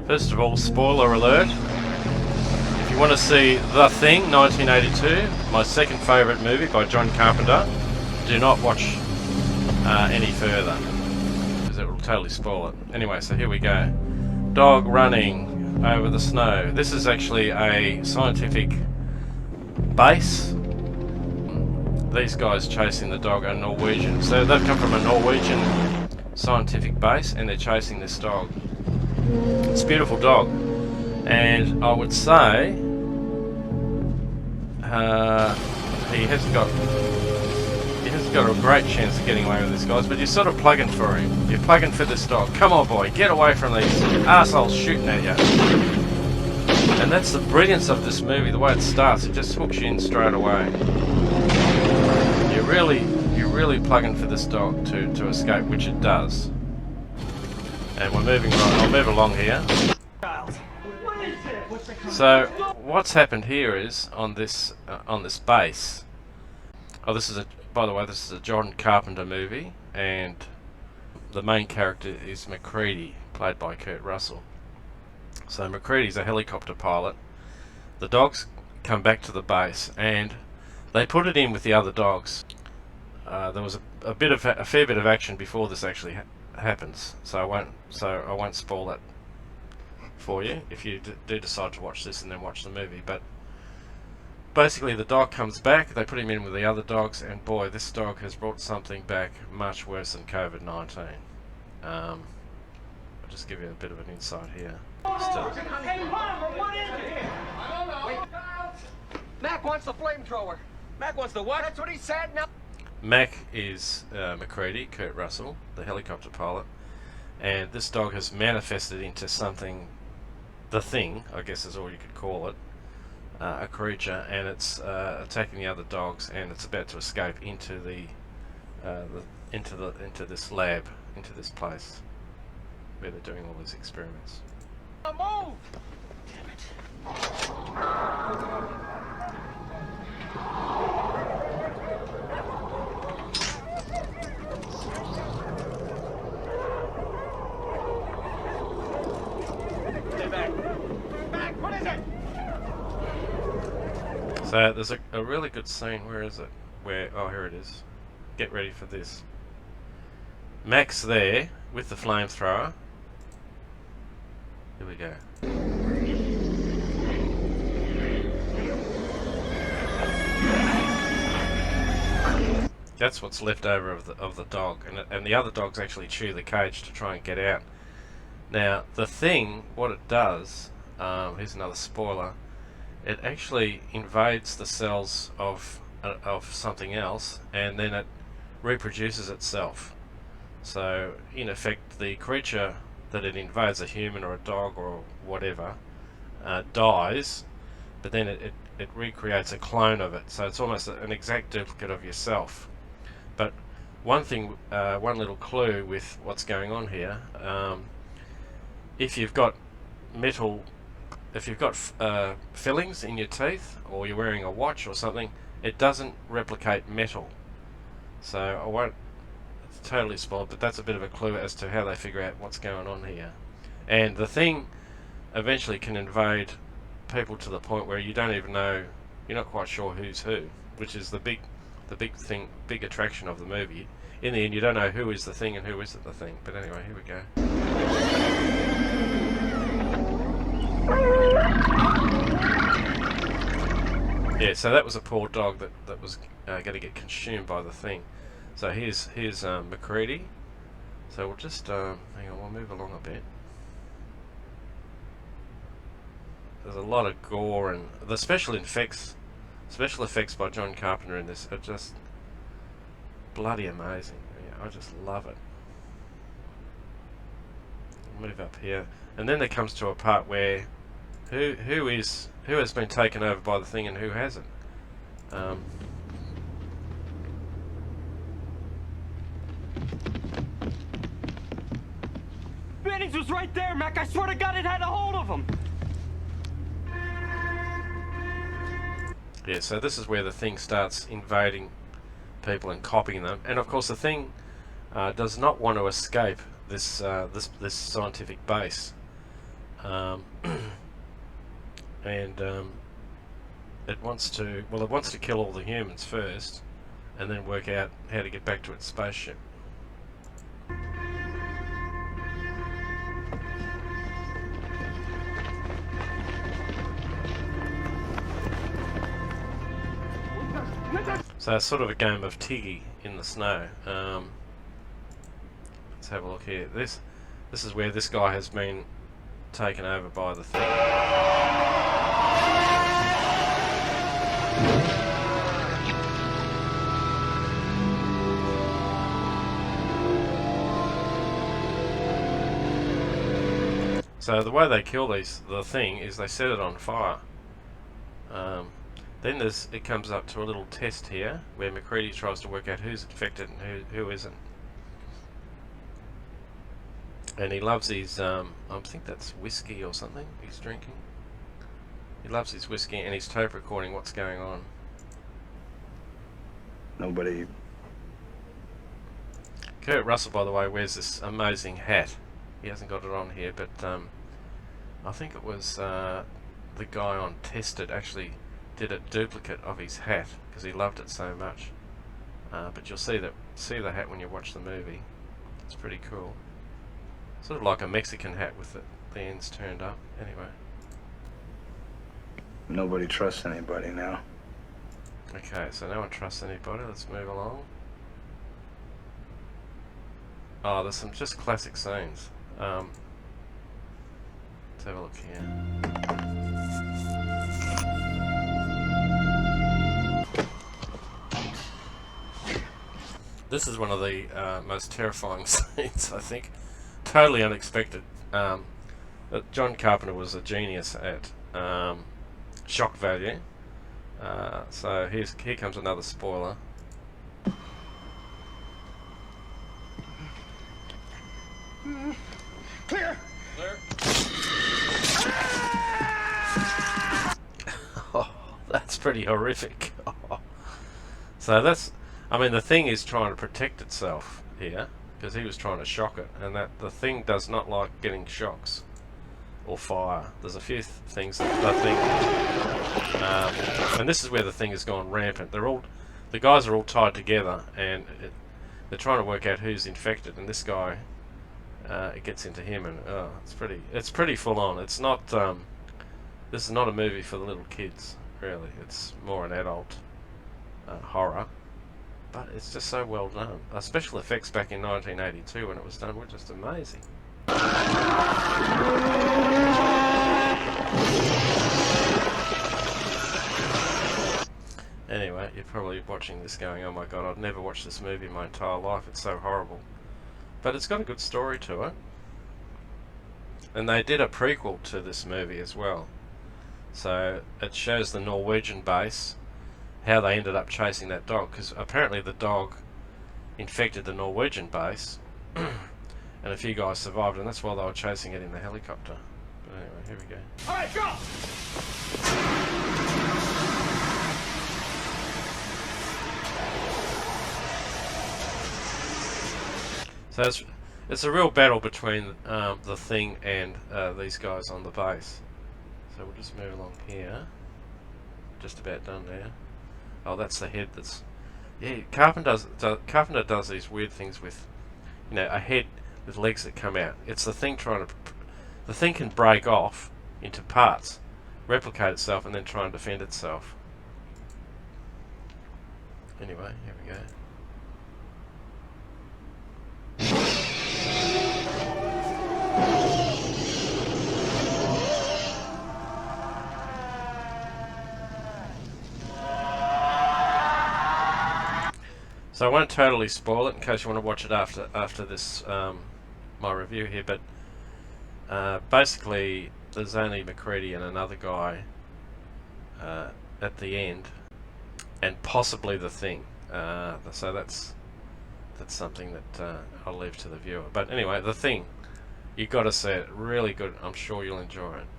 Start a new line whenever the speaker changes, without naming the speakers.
First of all, spoiler alert. If you want to see The Thing, 1982, my second favourite movie by John Carpenter, do not watch any further, because it will totally spoil it. Anyway, so here we go. Dog running over the snow. This is actually a scientific base. These guys chasing the dog are Norwegian. So they've come from a Norwegian scientific base and they're chasing this dog. It's a beautiful dog. And I would say he hasn't got a great chance of getting away with this, guys, but you're sort of plugging for him. You're plugging for this dog. Come on, boy, get away from these arseholes shooting at you. And that's the brilliance of this movie, the way it starts. It just hooks you in straight away. You're really plugging for this dog to escape, which it does. And we're moving right. I'll move along here. So what's happened here is on this base. Oh, by the way, this is a John Carpenter movie, and the main character is McCready, played by Kurt Russell. So McCready's a helicopter pilot. The dogs come back to the base, and they put it in with the other dogs. There was a fair bit of action before this actually happens, so I won't spoil that for you if you do decide to watch this and then watch the movie. But basically, the dog comes back, they put him in with the other dogs, and boy, this dog has brought something back much worse than COVID-19. I'll just give you a bit of an insight here.
Hey, Mama, what is it? I don't know. Mac wants the flamethrower. Mac wants the what? That's what he said. Now.
Mac is McCready, Kurt Russell, the helicopter pilot, and this dog has manifested into something, the Thing, I guess is all you could call it, a creature, and it's attacking the other dogs, and it's about to escape into into this lab, into this place where they're doing all these experiments.
Move!
Damn it.
Mac, what is it?
So there's a really good scene. Where is it? Oh, here it is. Get ready for this. Mac's there with the flamethrower. Here we go. That's what's left over of the dog, and the other dogs actually chew the cage to try and get out. Now, the Thing, what it does, here's another spoiler, it actually invades the cells of something else, and then it reproduces itself. So, in effect, the creature that it invades, a human or a dog or whatever, dies, but then it recreates a clone of it. So it's almost an exact duplicate of yourself. But one thing, one little clue with what's going on here, if you've got fillings in your teeth, or you're wearing a watch or something, it doesn't replicate metal. So I won't totally spoiled, but that's a bit of a clue as to how they figure out what's going on here. And the Thing eventually can invade people to the point where you don't even know, you're not quite sure who's who, which is the big attraction of the movie. In the end, you don't know who is the Thing and who isn't the Thing. But anyway, here we go. Yeah, so that was a poor dog that was going to get consumed by the Thing. So here's McCready. So we'll just hang on, we'll move along a bit. There's a lot of gore, and the special effects by John Carpenter in this are just bloody amazing. Yeah, I just love it. We'll move up here, and then there comes to a part where who has been taken over by the Thing and who hasn't.
Bennings was right there, Mac. I swear to God it had a hold of him.
Yeah, so this is where the Thing starts invading people and copying them, and of course the Thing does not want to escape this this scientific base. And it wants to kill all the humans first, and then work out how to get back to its spaceship. So it's sort of a game of Tiggy in the snow. Let's have a look here. This is where this guy has been taken over by the thing. So the way they kill the thing is they set it on fire. Then it comes up to a little test here where MacReady tries to work out who's infected and who isn't. And he loves his, I think that's whiskey or something he's drinking. He loves his whiskey and he's tape recording what's going on.
Nobody.
Kurt Russell, by the way, wears this amazing hat. He hasn't got it on here, but I think it was the guy on Tested actually did a duplicate of his hat because he loved it so much. But you'll see the hat when you watch the movie. It's pretty cool. Sort of like a Mexican hat with the ends turned up. Anyway.
Nobody trusts anybody now.
Okay, so no one trusts anybody. Let's move along. Oh, there's some just classic scenes. Let's have a look here. This is one of the most terrifying scenes, I think. Totally unexpected. John Carpenter was a genius at shock value. So here comes another spoiler.
Clear!
Oh, that's pretty horrific. So I mean, the thing is trying to protect itself here, because he was trying to shock it, and that the thing does not like getting shocks or fire. There's a few things that the thing, and this is where the thing has gone rampant. The guys are all tied together, and they're trying to work out who's infected, and this guy, it gets into him, and it's pretty full on. It's not, this is not a movie for the little kids, really. It's more an adult horror. But it's just so well done. Special effects back in 1982 when it was done were just amazing. Anyway, you're probably watching this going, oh my god, I'd never watched this movie in my entire life, it's so horrible. But it's got a good story to it. And they did a prequel to this movie as well. So it shows the Norwegian base, how they ended up chasing that dog, because apparently the dog infected the Norwegian base and a few guys survived, and that's why they were chasing it in the helicopter. But anyway, here we go.
Alright, go!
So it's a real battle between the thing and these guys on the base. So we'll just move along here. Just about done there. Oh, that's the head. Yeah. Carpenter does these weird things with, a head with legs that come out. It's the thing the thing can break off into parts, replicate itself, and then try and defend itself. Anyway, here we go. So I won't totally spoil it in case you want to watch it after this my review here, but basically there's only MacReady and another guy at the end, and possibly the thing. So that's something that I'll leave to the viewer. But anyway, the thing, you got to see it. Really good. I'm sure you'll enjoy it.